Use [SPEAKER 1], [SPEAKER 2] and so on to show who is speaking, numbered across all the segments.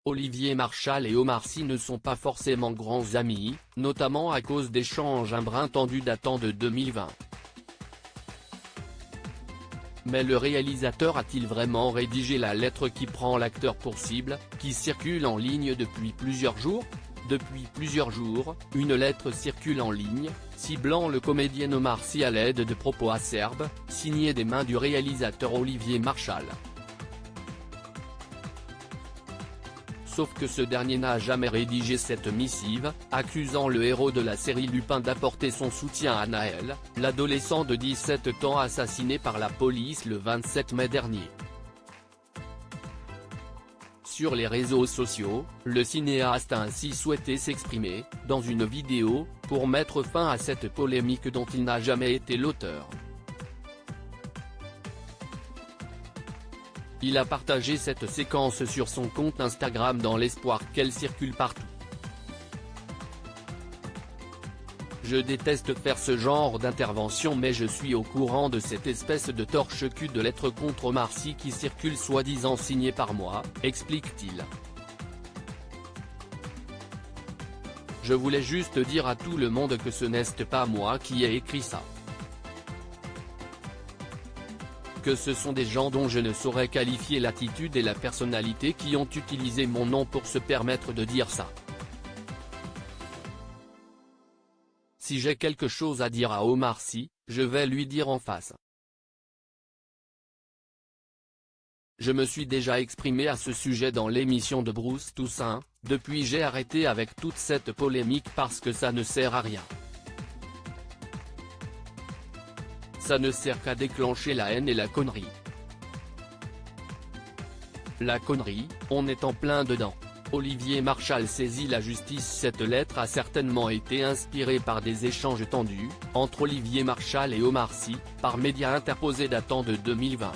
[SPEAKER 1] Olivier Marchal et Omar Sy ne sont pas forcément grands amis, notamment à cause d'échanges un brin tendus datant de 2020. Mais le réalisateur a-t-il vraiment rédigé la lettre qui prend l'acteur pour cible, qui circule en ligne depuis plusieurs jours ? Depuis plusieurs jours, une lettre circule en ligne, ciblant le comédien Omar Sy à l'aide de propos acerbes, signés des mains du réalisateur Olivier Marchal. Sauf que ce dernier n'a jamais rédigé cette missive, accusant le héros de la série Lupin d'apporter son soutien à Naël, l'adolescent de 17 ans assassiné par la police le 27 mai dernier. Sur les réseaux sociaux, le cinéaste a ainsi souhaité s'exprimer, dans une vidéo, pour mettre fin à cette polémique dont il n'a jamais été l'auteur. Il a partagé cette séquence sur son compte Instagram dans l'espoir qu'elle circule partout. Je déteste faire ce genre d'intervention mais je suis au courant de cette espèce de torche-cul de lettres contre Omar Sy qui circule soi-disant signée par moi, explique-t-il. Je voulais juste dire à tout le monde que ce n'est pas moi qui ai écrit ça. Que ce sont des gens dont je ne saurais qualifier l'attitude et la personnalité qui ont utilisé mon nom pour se permettre de dire ça. Si j'ai quelque chose à dire à Omar Sy, je vais lui dire en face. Je me suis déjà exprimé à ce sujet dans l'émission de Bruce Toussaint, depuis j'ai arrêté avec toute cette polémique parce que ça ne sert à rien. Ça ne sert qu'à déclencher la haine et la connerie. La connerie, on est en plein dedans. Olivier Marchal saisit la justice. Cette lettre a certainement été inspirée par des échanges tendus, entre Olivier Marchal et Omar Sy, par médias interposés datant de 2020.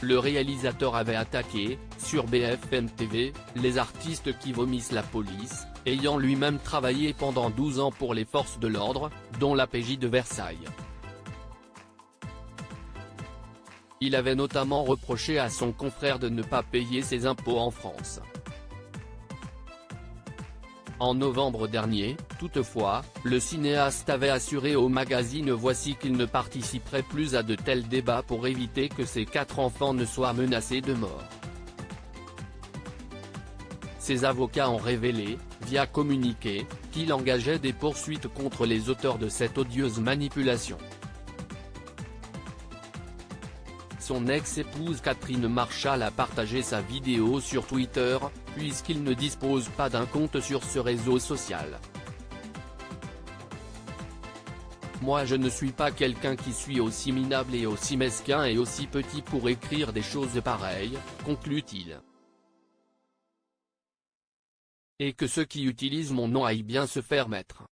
[SPEAKER 1] Le réalisateur avait attaqué, sur BFM TV, les artistes qui vomissent la police, ayant lui-même travaillé pendant 12 ans pour les forces de l'ordre, dont l'APJ de Versailles. Il avait notamment reproché à son confrère de ne pas payer ses impôts en France. En novembre dernier, toutefois, le cinéaste avait assuré au magazine Voici qu'il ne participerait plus à de tels débats pour éviter que ses 4 enfants ne soient menacés de mort. Ses avocats ont révélé, via communiqué, qu'il engageait des poursuites contre les auteurs de cette odieuse manipulation. Son ex-épouse Catherine Marchal a partagé sa vidéo sur Twitter, puisqu'il ne dispose pas d'un compte sur ce réseau social. Moi je ne suis pas quelqu'un qui suis aussi minable et aussi mesquin et aussi petit pour écrire des choses pareilles, conclut-il. Et que ceux qui utilisent mon nom aillent bien se faire mettre.